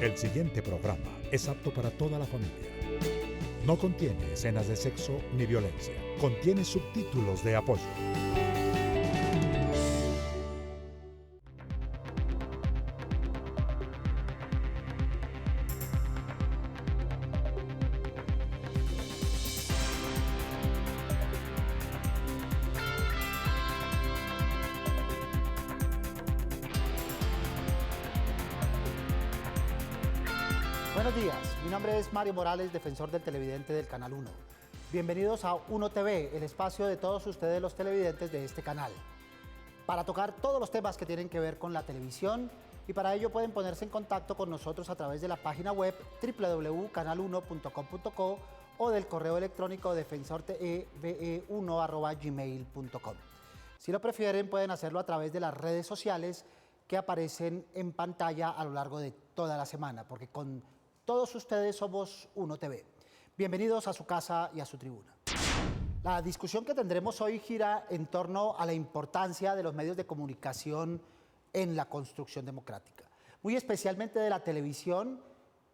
El siguiente programa es apto para toda la familia. No contiene escenas de sexo ni violencia. Contiene subtítulos de apoyo. Buenos días, mi nombre es Mario Morales, defensor del televidente del Canal 1. Bienvenidos a Uno TV, el espacio de todos ustedes los televidentes de este canal, para tocar todos los temas que tienen que ver con la televisión, y para ello pueden ponerse en contacto con nosotros a través de la página web www.canal1.com.co o del correo electrónico defensorteve1@gmail.com. Si lo prefieren, pueden hacerlo a través de las redes sociales que aparecen en pantalla a lo largo de toda la semana, porque con todos ustedes somos Uno TV. Bienvenidos a su casa y a su tribuna. La discusión que tendremos hoy gira en torno a la importancia de los medios de comunicación en la construcción democrática, muy especialmente de la televisión,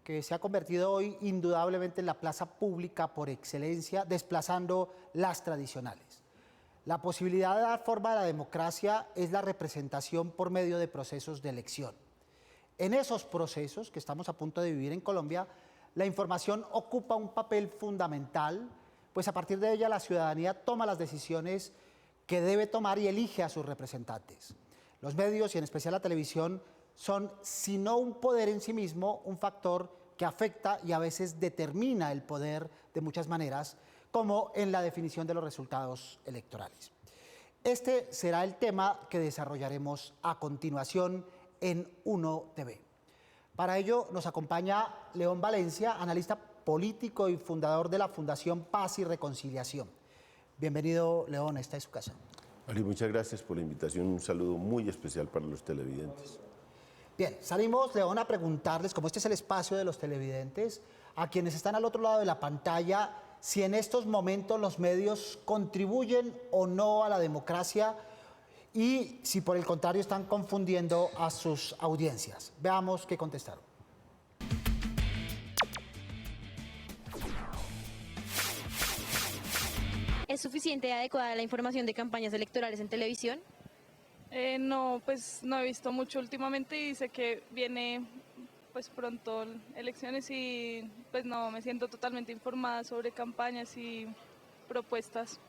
que se ha convertido hoy indudablemente en la plaza pública por excelencia, desplazando las tradicionales. La posibilidad de dar forma a la democracia es la representación por medio de procesos de elección. En esos procesos que estamos a punto de vivir en Colombia, la información ocupa un papel fundamental, pues a partir de ella la ciudadanía toma las decisiones que debe tomar y elige a sus representantes. Los medios, y en especial la televisión, son, si no un poder en sí mismo, un factor que afecta y a veces determina el poder de muchas maneras, como en la definición de los resultados electorales. Este será el tema que desarrollaremos a continuación en Uno TV. Para ello nos acompaña León Valencia, analista político y fundador de la Fundación Paz y Reconciliación. Bienvenido, León, esta es su casa. Mario, muchas gracias por la invitación. Un saludo muy especial para los televidentes. Bien, salimos, León, a preguntarles, como este es el espacio de los televidentes, a quienes están al otro lado de la pantalla, si en estos momentos los medios contribuyen o no a la democracia y si por el contrario están confundiendo a sus audiencias. Veamos qué contestaron. ¿Es suficiente y adecuada la información de campañas electorales en televisión? No, pues no he visto mucho últimamente y sé que viene pues pronto elecciones y pues no me siento totalmente informada sobre campañas y propuestas.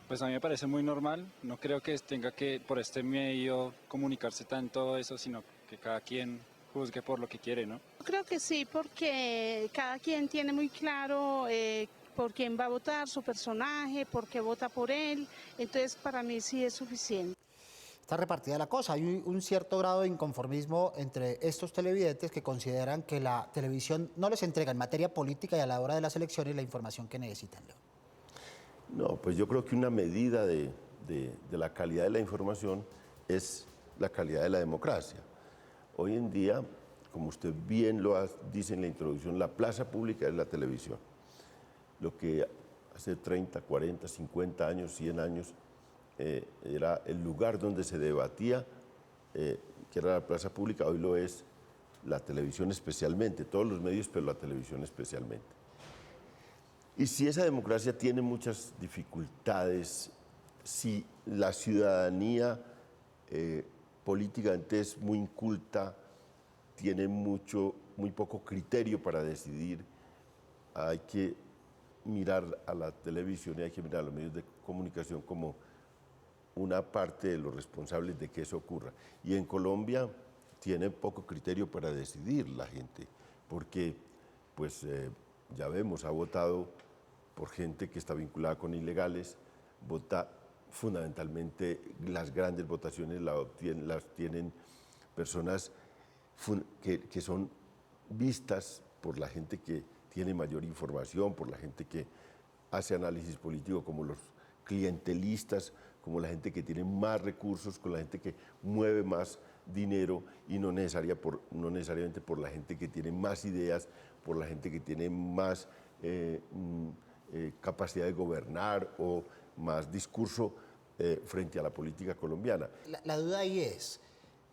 Pues a mí me parece muy normal, no creo que tenga que por este medio comunicarse tanto eso, sino que cada quien juzgue por lo que quiere, ¿no? Creo que sí, porque cada quien tiene muy claro por quién va a votar, su personaje, por qué vota por él, entonces para mí sí es suficiente. Está repartida la cosa, hay un cierto grado de inconformismo entre estos televidentes que consideran que la televisión no les entrega en materia política y a la hora de las elecciones la información que necesitan, León. No, pues yo creo que una medida de la calidad de la información es la calidad de la democracia. Hoy en día, como usted bien dice en la introducción, la plaza pública es la televisión. Lo que hace 30, 40, 50 años, 100 años, era el lugar donde se debatía, que era la plaza pública, hoy lo es la televisión especialmente, todos los medios, pero la televisión especialmente. Y si esa democracia tiene muchas dificultades, si la ciudadanía políticamente es muy inculta, tiene muy poco criterio para decidir, hay que mirar a la televisión y hay que mirar a los medios de comunicación como una parte de los responsables de que eso ocurra. Y en Colombia tiene poco criterio para decidir la gente, porque pues ya vemos, ha votado por gente que está vinculada con ilegales, vota fundamentalmente, las grandes votaciones las tienen personas que son vistas por la gente que tiene mayor información, por la gente que hace análisis político, como los clientelistas, como la gente que tiene más recursos, con la gente que mueve más dinero y no necesariamente por la gente que tiene más ideas, por la gente que tiene más capacidad de gobernar o más discurso frente a la política colombiana. La duda ahí es,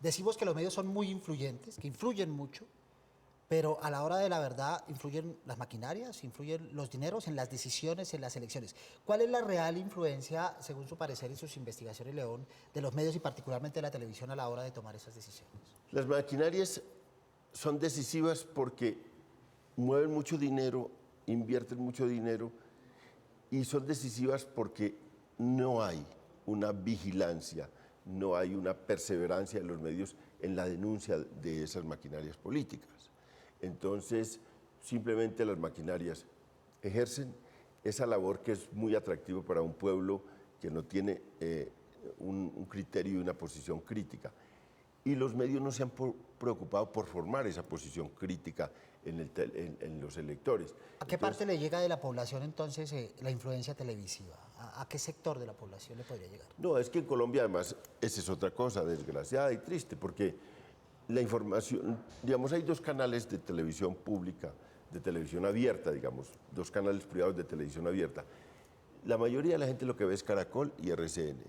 decimos que los medios son muy influyentes, que influyen mucho, pero a la hora de la verdad influyen las maquinarias, influyen los dineros en las decisiones, en las elecciones. ¿Cuál es la real influencia, según su parecer y sus investigaciones, León, de los medios y particularmente de la televisión a la hora de tomar esas decisiones? Las maquinarias son decisivas porque mueven mucho dinero, invierten mucho dinero y son decisivas porque no hay una vigilancia, no hay una perseverancia de los medios en la denuncia de esas maquinarias políticas. Entonces, simplemente las maquinarias ejercen esa labor que es muy atractiva para un pueblo que no tiene un criterio y una posición crítica. Y los medios no se han preocupado por formar esa posición crítica en los electores. ¿A qué parte le llega de la población entonces la influencia televisiva? ¿A qué sector de la población le podría llegar? No, es que en Colombia además esa es otra cosa desgraciada y triste, porque la información, digamos, hay dos canales de televisión pública, de televisión abierta, digamos, dos canales privados de televisión abierta. La mayoría de la gente lo que ve es Caracol y RCN.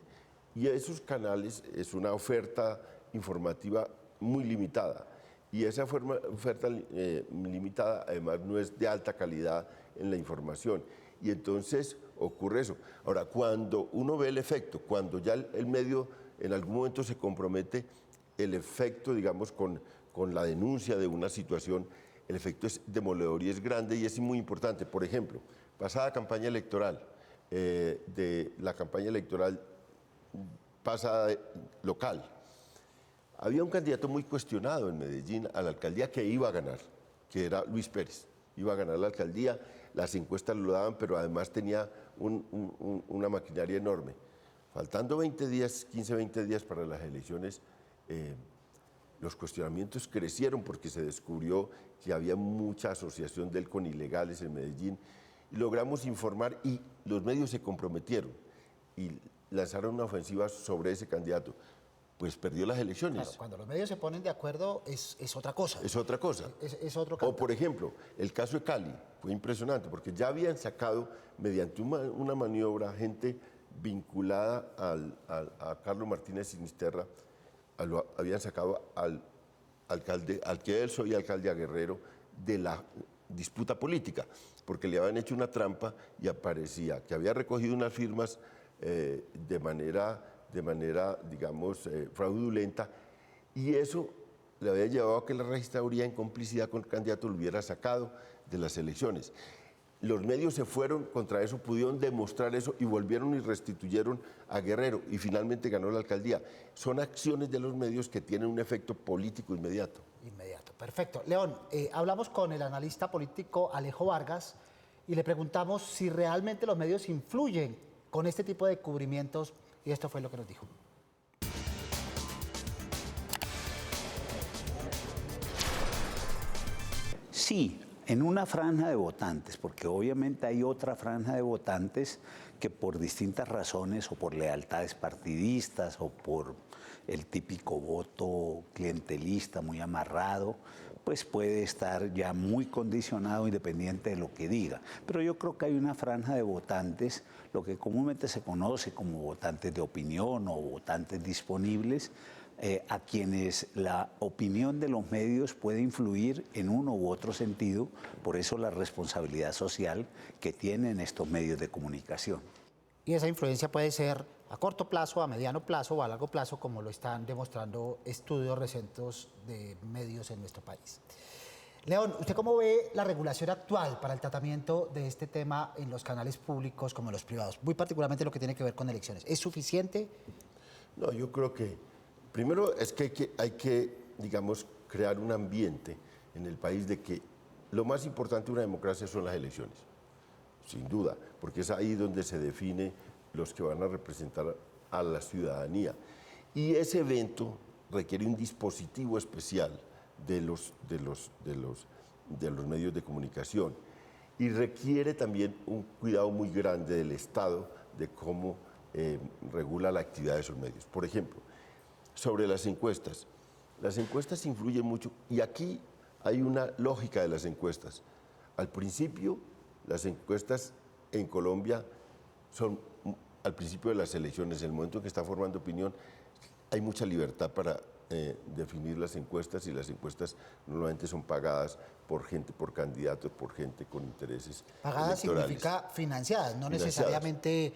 Y esos canales es una oferta informativa muy limitada. Y esa oferta limitada además no es de alta calidad en la información. Y entonces ocurre eso. Ahora, cuando uno ve el efecto, cuando ya el medio en algún momento se compromete, el efecto, digamos, con la denuncia de una situación, el efecto es demoledor y es grande y es muy importante. Por ejemplo, pasada campaña electoral, de la campaña electoral pasada local, había un candidato muy cuestionado en Medellín a la alcaldía que iba a ganar, que era Luis Pérez. Iba a ganar la alcaldía, las encuestas lo daban, pero además tenía una maquinaria enorme. Faltando 20 días, 15, 20 días para las elecciones, los cuestionamientos crecieron porque se descubrió que había mucha asociación de él con ilegales en Medellín. Y logramos informar y los medios se comprometieron y lanzaron una ofensiva sobre ese candidato. Pues perdió las elecciones. Claro, cuando los medios se ponen de acuerdo es otra cosa. Es otra cosa. Es otro campo. O por ejemplo, el caso de Cali fue impresionante porque ya habían sacado mediante una maniobra gente vinculada a Carlos Martínez Sinisterra, habían sacado al alcalde, al que él soy alcalde a Guerrero, de la disputa política, porque le habían hecho una trampa y aparecía que había recogido unas firmas de manera, digamos, fraudulenta, y eso le había llevado a que la registraduría, en complicidad con el candidato, lo hubiera sacado de las elecciones. Los medios se fueron contra eso, pudieron demostrar eso y volvieron y restituyeron a Guerrero y finalmente ganó la alcaldía. Son acciones de los medios que tienen un efecto político inmediato. Inmediato, perfecto. León, hablamos con el analista político Alejo Vargas y le preguntamos si realmente los medios influyen con este tipo de cubrimientos y esto fue lo que nos dijo. Sí, en una franja de votantes, porque obviamente hay otra franja de votantes que por distintas razones o por lealtades partidistas o por el típico voto clientelista muy amarrado, pues puede estar ya muy condicionado independiente de lo que diga. Pero yo creo que hay una franja de votantes, lo que comúnmente se conoce como votantes de opinión o votantes disponibles, a quienes la opinión de los medios puede influir en uno u otro sentido, por eso la responsabilidad social que tienen estos medios de comunicación. Y esa influencia puede ser a corto plazo, a mediano plazo o a largo plazo, como lo están demostrando estudios recientes de medios en nuestro país. León, ¿usted cómo ve la regulación actual para el tratamiento de este tema en los canales públicos como en los privados? Muy particularmente lo que tiene que ver con elecciones. ¿Es suficiente? No, yo creo que primero es que hay que, digamos, crear un ambiente en el país de que lo más importante de una democracia son las elecciones, sin duda, porque es ahí donde se define los que van a representar a la ciudadanía. Y ese evento requiere un dispositivo especial de los medios de comunicación y requiere también un cuidado muy grande del Estado de cómo regula la actividad de esos medios. Por ejemplo, sobre las encuestas influyen mucho y aquí hay una lógica de las encuestas. Al principio, las encuestas en Colombia son al principio de las elecciones, en el momento en que está formando opinión, hay mucha libertad para definir las encuestas, y las encuestas normalmente son pagadas por gente, por candidatos, por gente con intereses Pagadas electorales. significa financiadas, no Financiadas. necesariamente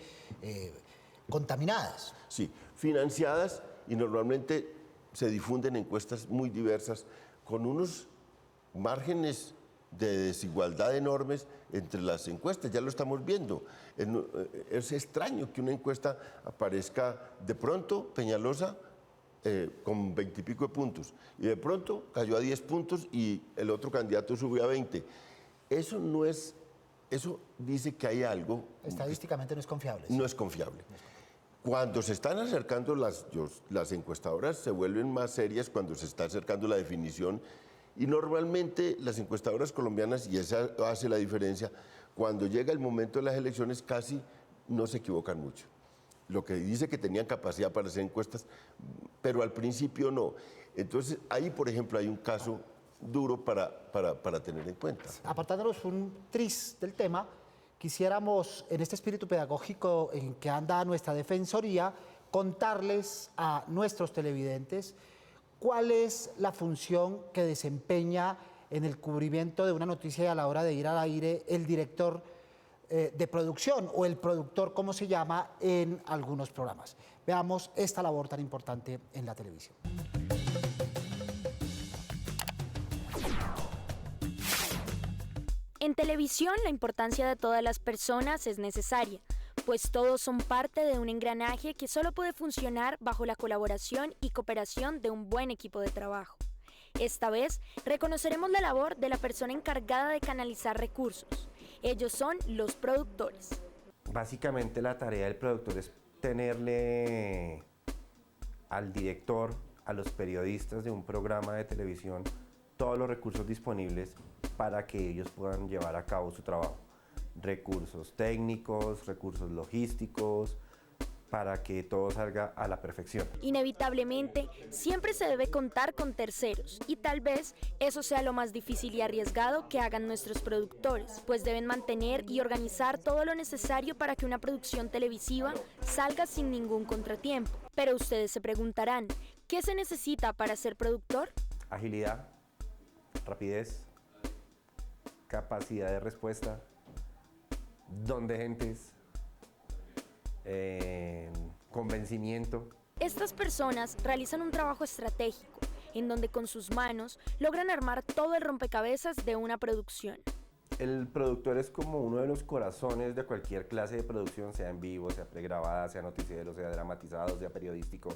contaminadas. Sí, financiadas, y normalmente se difunden encuestas muy diversas con unos márgenes de desigualdad enormes entre las encuestas, ya lo estamos viendo. Es extraño que una encuesta aparezca de pronto, Peñalosa, con 20 y pico de puntos, y de pronto cayó a 10 puntos y el otro candidato subió a 20. Eso dice que hay algo. Estadísticamente no es confiable. No es confiable. Cuando se están acercando las encuestadoras, se vuelven más serias cuando se está acercando la definición, y normalmente las encuestadoras colombianas, y esa hace la diferencia, cuando llega el momento de las elecciones casi no se equivocan mucho. Lo que dice que tenían capacidad para hacer encuestas, pero al principio no. Entonces ahí, por ejemplo, hay un caso duro para tener en cuenta. Apartándonos un tris del tema, quisiéramos, en este espíritu pedagógico en que anda nuestra defensoría, contarles a nuestros televidentes cuál es la función que desempeña en el cubrimiento de una noticia y a la hora de ir al aire el director de producción, o el productor, como se llama en algunos programas. Veamos esta labor tan importante en la televisión. En televisión, la importancia de todas las personas es necesaria, pues todos son parte de un engranaje que solo puede funcionar bajo la colaboración y cooperación de un buen equipo de trabajo. Esta vez, reconoceremos la labor de la persona encargada de canalizar recursos. Ellos son los productores. Básicamente la tarea del productor es tenerle al director, a los periodistas de un programa de televisión, todos los recursos disponibles para que ellos puedan llevar a cabo su trabajo. Recursos técnicos, recursos logísticos, para que todo salga a la perfección. Inevitablemente, siempre se debe contar con terceros, y tal vez eso sea lo más difícil y arriesgado que hagan nuestros productores, pues deben mantener y organizar todo lo necesario para que una producción televisiva salga sin ningún contratiempo. Pero ustedes se preguntarán, ¿qué se necesita para ser productor? Agilidad, rapidez, capacidad de respuesta, don de gentes, convencimiento. Estas personas realizan un trabajo estratégico, en donde con sus manos logran armar todo el rompecabezas de una producción. El productor es como uno de los corazones de cualquier clase de producción, sea en vivo, sea pregrabada, sea noticiero, sea dramatizado, sea periodístico,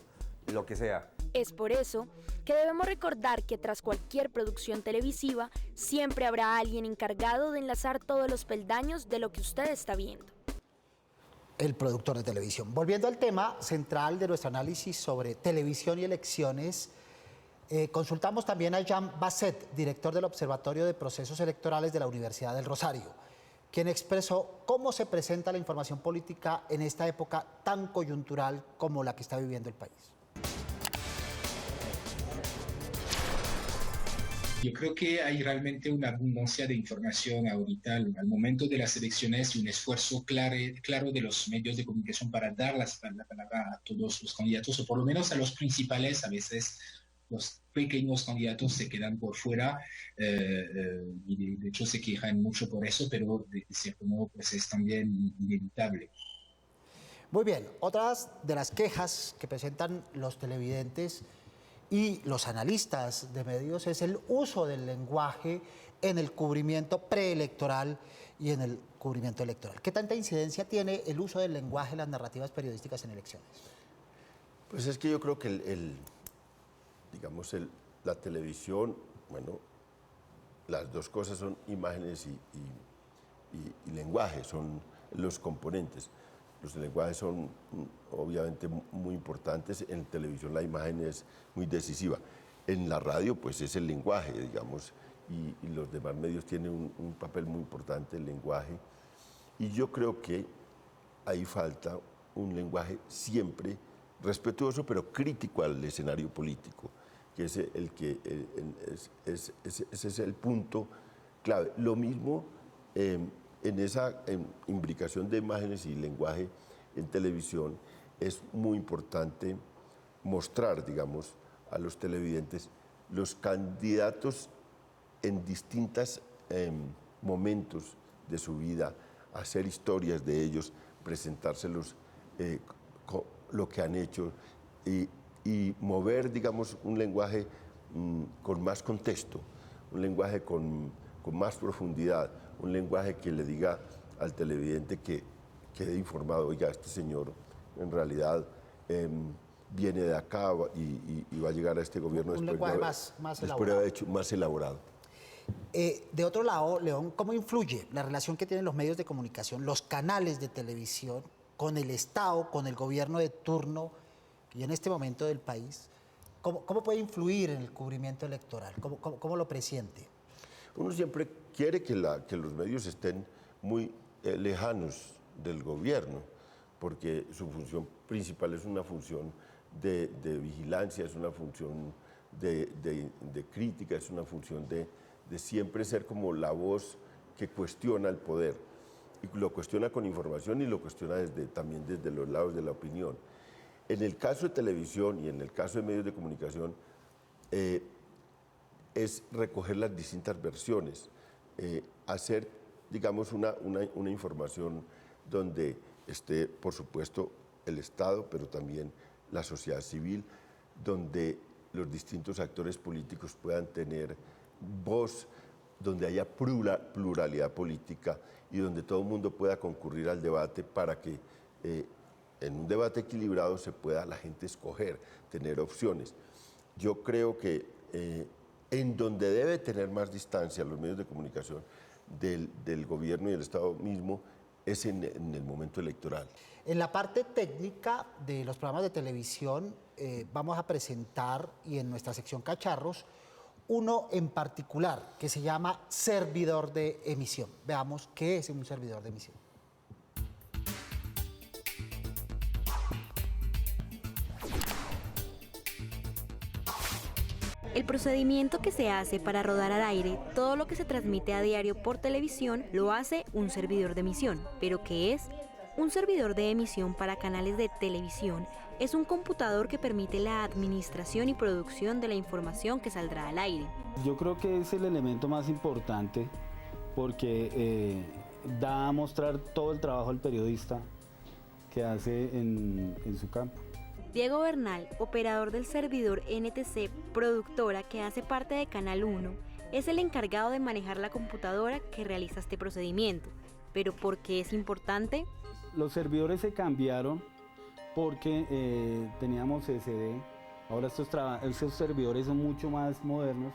lo que sea. Es por eso que debemos recordar que tras cualquier producción televisiva siempre habrá alguien encargado de enlazar todos los peldaños de lo que usted está viendo. El productor de televisión. Volviendo al tema central de nuestro análisis sobre televisión y elecciones, consultamos también a Jean Basset, director del Observatorio de Procesos Electorales de la Universidad del Rosario, quien expresó cómo se presenta la información política en esta época tan coyuntural como la que está viviendo el país. Yo creo que hay realmente una abundancia de información ahorita al momento de las elecciones, y un esfuerzo claro de los medios de comunicación para dar la palabra a todos los candidatos, o por lo menos a los principales. A veces los pequeños candidatos se quedan por fuera, y de hecho se quejan mucho por eso, pero de cierto modo pues es también inevitable. Muy bien, otras de las quejas que presentan los televidentes y los analistas de medios es el uso del lenguaje en el cubrimiento preelectoral y en el cubrimiento electoral. ¿Qué tanta incidencia tiene el uso del lenguaje en las narrativas periodísticas en elecciones? Pues es que yo creo que la televisión, bueno, las dos cosas son imágenes y lenguaje, son los componentes. Los lenguajes son obviamente muy importantes. En televisión la imagen es muy decisiva. En la radio pues es el lenguaje, digamos, y los demás medios tienen un papel muy importante, el lenguaje. Y yo creo que ahí falta un lenguaje siempre respetuoso, pero crítico al escenario político, que es ese es el punto clave. Lo mismo en esa imbricación de imágenes y lenguaje en televisión es muy importante mostrar, digamos, a los televidentes, los candidatos en distintos momentos de su vida, hacer historias de ellos, presentárselos lo que han hecho y mover, digamos, un lenguaje con más contexto, un lenguaje con más profundidad, un lenguaje que le diga al televidente que quede informado, oiga, este señor en realidad viene de acá y va a llegar a este gobierno un lenguaje más después de haber hecho más elaborado. De otro lado, León, ¿cómo influye la relación que tienen los medios de comunicación, los canales de televisión, con el Estado, con el gobierno de turno y en este momento del país? ¿Cómo puede influir en el cubrimiento electoral? ¿Cómo lo presiente? Uno siempre quiere que los medios estén muy lejanos del gobierno, porque su función principal es una función de vigilancia, es una función de crítica, es una función de siempre ser como la voz que cuestiona el poder. Y lo cuestiona con información y lo cuestiona también desde los lados de la opinión. En el caso de televisión y en el caso de medios de comunicación, es recoger las distintas versiones, hacer, digamos, una información donde esté, por supuesto, el Estado, pero también la sociedad civil, donde los distintos actores políticos puedan tener voz, donde haya pluralidad política y donde todo el mundo pueda concurrir al debate para que en un debate equilibrado se pueda la gente escoger, tener opciones. Yo creo que en donde debe tener más distancia los medios de comunicación del gobierno y del Estado mismo es en el momento electoral. En la parte técnica de los programas de televisión vamos a presentar, y en nuestra sección Cacharros, uno en particular que se llama servidor de emisión. Veamos qué es un servidor de emisión. El procedimiento que se hace para rodar al aire todo lo que se transmite a diario por televisión lo hace un servidor de emisión. ¿Pero qué es? Un servidor de emisión para canales de televisión es un computador que permite la administración y producción de la información que saldrá al aire. Yo creo que es el elemento más importante porque da a mostrar todo el trabajo del periodista que hace en su campo. Diego Bernal, operador del servidor NTC, productora que hace parte de Canal 1, es el encargado de manejar la computadora que realiza este procedimiento. ¿Pero por qué es importante? Los servidores se cambiaron porque teníamos SD. Ahora estos servidores son mucho más modernos,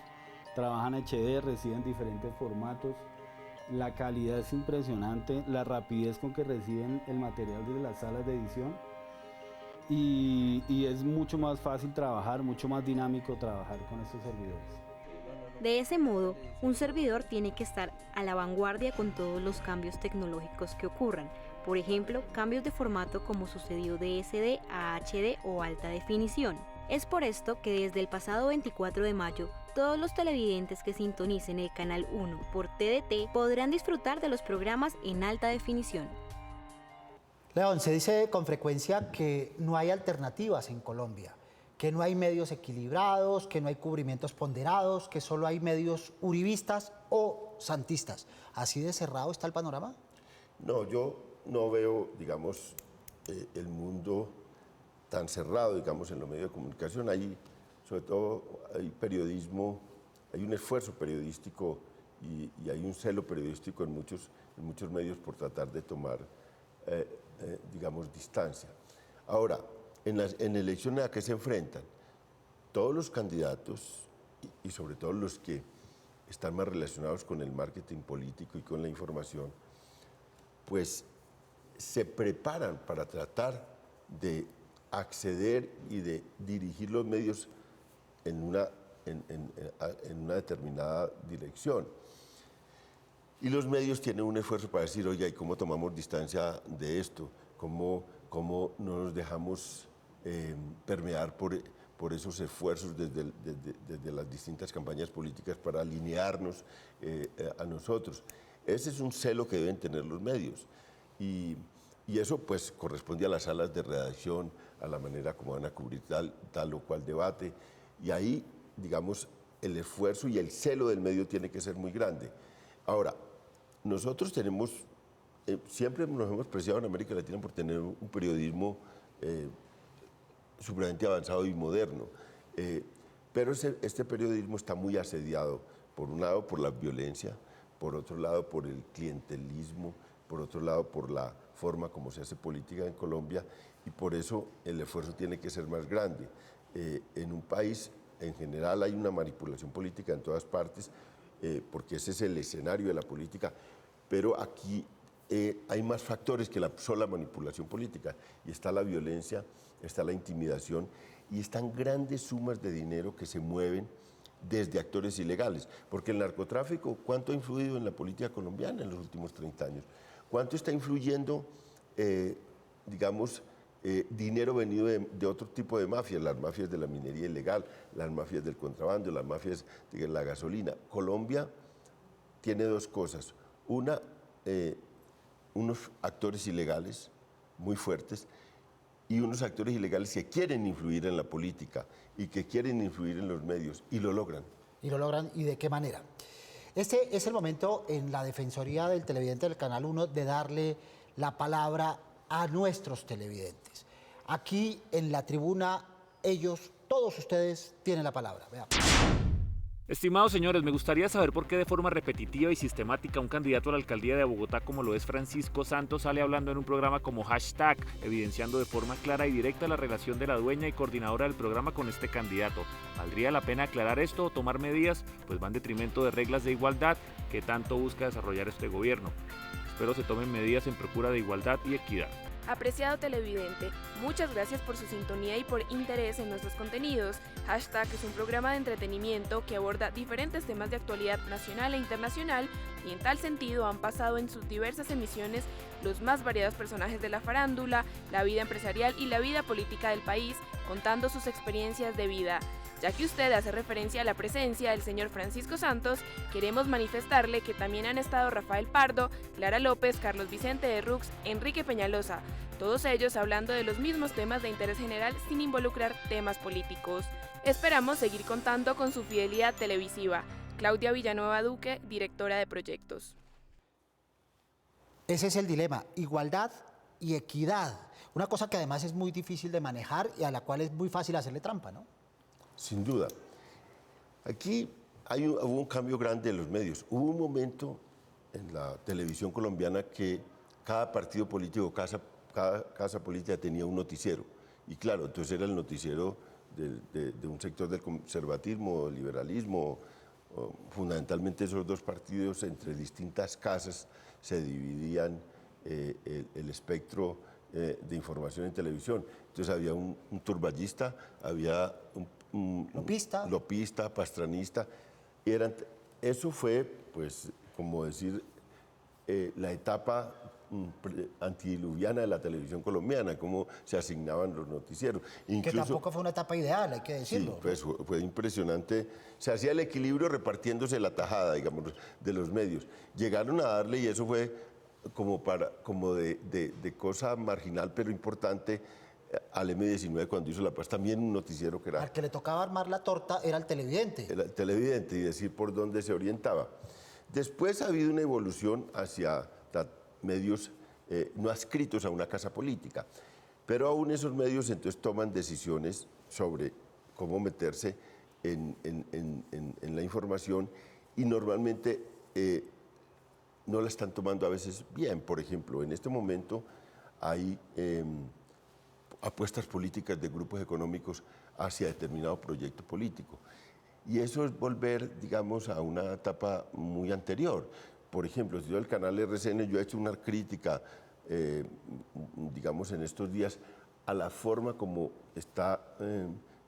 trabajan HD, reciben diferentes formatos. La calidad es impresionante, la rapidez con que reciben el material de las salas de edición. Y es mucho más fácil trabajar, mucho más dinámico trabajar con estos servidores. De ese modo, un servidor tiene que estar a la vanguardia con todos los cambios tecnológicos que ocurran. Por ejemplo, cambios de formato como sucedió de SD a HD o alta definición. Es por esto que desde el pasado 24 de mayo, todos los televidentes que sintonicen el Canal 1 por TDT podrán disfrutar de los programas en alta definición. León, se dice con frecuencia que no hay alternativas en Colombia, que no hay medios equilibrados, que no hay cubrimientos ponderados, que solo hay medios uribistas o santistas. ¿Así de cerrado está el panorama? No, yo no veo, digamos, el mundo tan cerrado, digamos, en los medios de comunicación. Hay, sobre todo, hay periodismo, hay un esfuerzo periodístico y hay un celo periodístico en muchos medios por tratar de tomar digamos, distancia. Ahora, en la elección a que se enfrentan, todos los candidatos, y sobre todo los que están más relacionados con el marketing político y con la información, pues se preparan para tratar de acceder y de dirigir los medios en una determinada dirección. Y los medios tienen un esfuerzo para decir, oye, ¿y cómo tomamos distancia de esto? ¿Cómo no nos dejamos permear por esos esfuerzos desde las distintas campañas políticas para alinearnos a nosotros? Ese es un celo que deben tener los medios. Y eso pues corresponde a las salas de redacción, a la manera como van a cubrir tal o cual debate. Y ahí, digamos, el esfuerzo y el celo del medio tiene que ser muy grande. Ahora, nosotros tenemos, siempre nos hemos preciado en América Latina por tener un periodismo supremamente avanzado y moderno. Pero este periodismo está muy asediado, por un lado por la violencia, por otro lado por el clientelismo, por otro lado por la forma como se hace política en Colombia, y por eso el esfuerzo tiene que ser más grande. En un país, en general, hay una manipulación política en todas partes, porque ese es el escenario de la política, pero aquí hay más factores que la sola manipulación política, y está la violencia, está la intimidación, y están grandes sumas de dinero que se mueven desde actores ilegales, porque el narcotráfico, ¿cuánto ha influido en la política colombiana en los últimos 30 años? ¿Cuánto está influyendo, digamos, dinero venido de otro tipo de mafias, las mafias de la minería ilegal, las mafias del contrabando, las mafias de la gasolina? Colombia tiene dos cosas. Una, unos actores ilegales muy fuertes y unos actores ilegales que quieren influir en la política y que quieren influir en los medios, y lo logran. ¿Y lo logran? ¿Y de qué manera? Este es el momento en la Defensoría del Televidente del Canal 1 de darle la palabra a nuestros televidentes. Aquí en la tribuna, ellos, todos ustedes, tienen la palabra. Veamos. Estimados señores, me gustaría saber por qué de forma repetitiva y sistemática un candidato a la alcaldía de Bogotá como lo es Francisco Santos sale hablando en un programa como Hashtag, evidenciando de forma clara y directa la relación de la dueña y coordinadora del programa con este candidato. ¿Valdría la pena aclarar esto o tomar medidas? Pues va en detrimento de reglas de igualdad que tanto busca desarrollar este gobierno. Espero se tomen medidas en procura de igualdad y equidad. Apreciado televidente, muchas gracias por su sintonía y por interés en nuestros contenidos. Hashtag es un programa de entretenimiento que aborda diferentes temas de actualidad nacional e internacional, y en tal sentido han pasado en sus diversas emisiones los más variados personajes de la farándula, la vida empresarial y la vida política del país, contando sus experiencias de vida. Ya que usted hace referencia a la presencia del señor Francisco Santos, queremos manifestarle que también han estado Rafael Pardo, Clara López, Carlos Vicente de Rux, Enrique Peñalosa, todos ellos hablando de los mismos temas de interés general sin involucrar temas políticos. Esperamos seguir contando con su fidelidad televisiva. Claudia Villanueva Duque, directora de proyectos. Ese es el dilema, igualdad y equidad. Una cosa que además es muy difícil de manejar y a la cual es muy fácil hacerle trampa, ¿no? Sin duda. Aquí hubo un cambio grande en los medios. Hubo un momento en la televisión colombiana que cada partido político, cada casa política tenía un noticiero. Y claro, entonces era el noticiero de un sector del conservatismo, liberalismo. Fundamentalmente esos dos partidos, entre distintas casas, se dividían el espectro de información en televisión. Entonces había un turballista, había un lopista, pastranista. Eso fue, pues, como decir, la etapa antidiluviana de la televisión colombiana, cómo se asignaban los noticieros. Incluso, que tampoco fue una etapa ideal, hay que decirlo. Sí, pues fue impresionante. Se hacía el equilibrio repartiéndose la tajada, digamos, de los medios. Llegaron a darle, y eso fue como de cosa marginal pero importante, al M19 cuando hizo La Paz, también un noticiero que era... Al que le tocaba armar la torta era el televidente. Era el televidente y decir por dónde se orientaba. Después ha habido una evolución hacia medios no adscritos a una casa política, pero aún esos medios entonces toman decisiones sobre cómo meterse en la información, y normalmente no la están tomando a veces bien. Por ejemplo, en este momento hay apuestas políticas de grupos económicos hacia determinado proyecto político. Y eso es volver, digamos, a una etapa muy anterior. Por ejemplo, si yo el canal RCN, yo he hecho una crítica, digamos, en estos días a la forma como está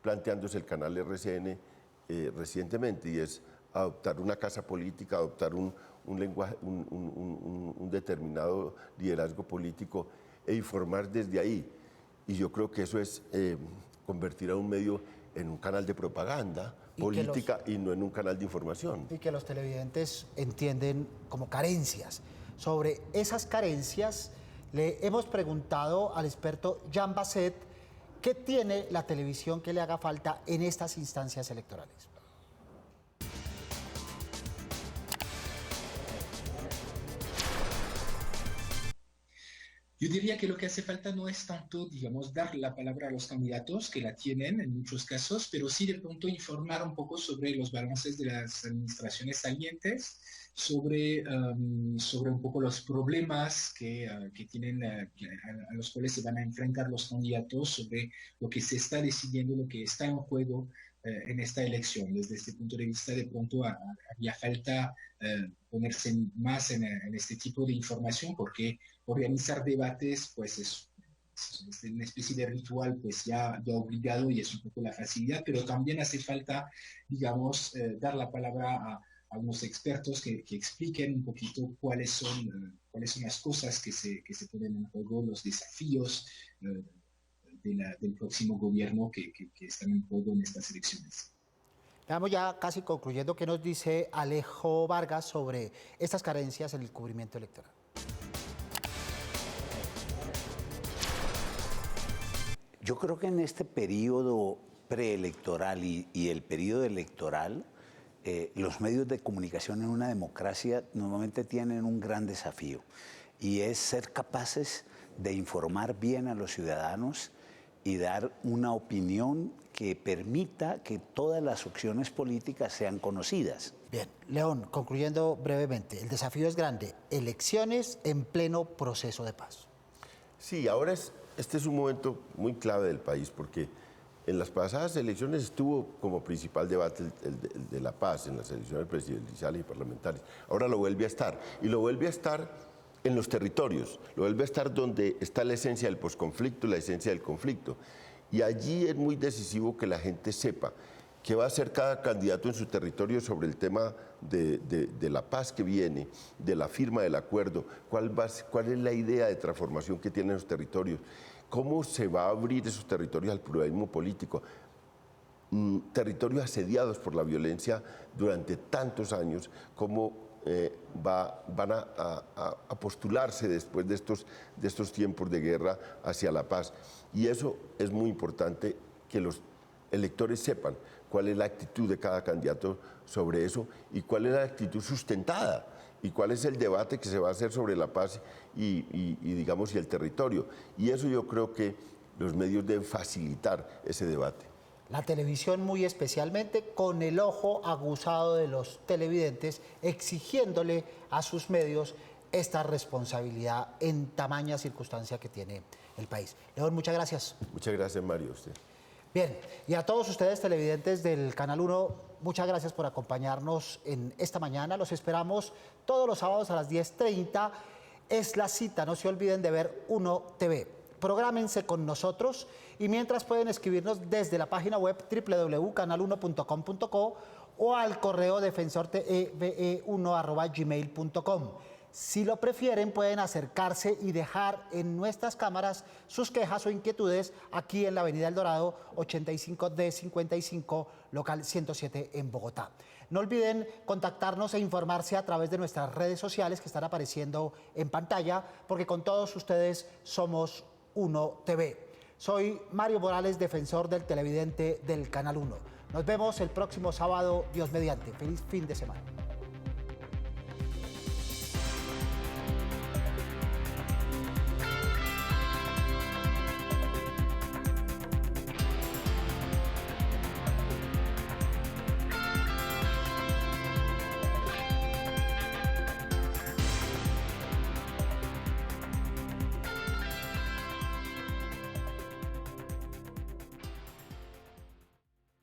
planteándose el canal RCN recientemente, y es adoptar una casa política, adoptar un lenguaje, un determinado liderazgo político e informar desde ahí. Y yo creo que eso es convertir a un medio en un canal de propaganda política y no en un canal de información. Y que los televidentes entienden como carencias. Sobre esas carencias le hemos preguntado al experto Jean Basset ¿Qué tiene la televisión que le haga falta en estas instancias electorales? Yo diría que lo que hace falta no es tanto, digamos, dar la palabra a los candidatos, que la tienen en muchos casos, pero sí de pronto informar un poco sobre los balances de las administraciones salientes, sobre un poco los problemas que tienen, a los cuales se van a enfrentar los candidatos, sobre lo que se está decidiendo, lo que está en juego en esta elección. Desde este punto de vista, de pronto haría falta ponerse más en este tipo de información, porque organizar debates pues es una especie de ritual pues ya obligado, y es un poco la facilidad, pero también hace falta, digamos, dar la palabra a unos expertos que expliquen un poquito cuáles son las cosas que se ponen en juego, los desafíos del próximo gobierno que están en juego en estas elecciones. Estamos ya casi concluyendo. ¿Qué nos dice Alejo Vargas sobre estas carencias en el cubrimiento electoral? Yo creo que en este periodo preelectoral y el periodo electoral, los medios de comunicación en una democracia normalmente tienen un gran desafío, y es ser capaces de informar bien a los ciudadanos y dar una opinión que permita que todas las opciones políticas sean conocidas. Bien, León, concluyendo brevemente, el desafío es grande, elecciones en pleno proceso de paz. Sí, ahora este es un momento muy clave del país, porque en las pasadas elecciones estuvo como principal debate el de la paz, en las elecciones presidenciales y parlamentarias. Ahora lo vuelve a estar, y lo vuelve a estar en los territorios, lo vuelve a estar donde está la esencia del posconflicto, la esencia del conflicto. Y allí es muy decisivo que la gente sepa qué va a hacer cada candidato en su territorio sobre el tema de la paz que viene, de la firma del acuerdo, cuál es la idea de transformación que tienen los territorios, cómo se va a abrir esos territorios al pluralismo político, territorios asediados por la violencia durante tantos años, cómo van a postularse después de estos tiempos de guerra hacia la paz. Y eso es muy importante, que los electores sepan cuál es la actitud de cada candidato sobre eso, y cuál es la actitud sustentada, y cuál es el debate que se va a hacer sobre la paz digamos, y el territorio. Y eso yo creo que los medios deben facilitar ese debate. La televisión muy especialmente, con el ojo aguzado de los televidentes, exigiéndole a sus medios esta responsabilidad en tamaña circunstancia que tiene el país. León, muchas gracias. Muchas gracias, Mario, a usted. Bien, y a todos ustedes televidentes del Canal 1, muchas gracias por acompañarnos en esta mañana. Los esperamos todos los sábados a las 10:30. Es la cita, no se olviden de ver 1 TV. Prográmense con nosotros, y mientras pueden escribirnos desde la página web www.canal1.com.co o al correo defensortv1@gmail.com. Si lo prefieren, pueden acercarse y dejar en nuestras cámaras sus quejas o inquietudes aquí en la Avenida El Dorado 85D55, local 107 en Bogotá. No olviden contactarnos e informarse a través de nuestras redes sociales que están apareciendo en pantalla, porque con todos ustedes somos 1 TV. Soy Mario Morales, defensor del televidente del Canal 1. Nos vemos el próximo sábado, Dios mediante. Feliz fin de semana.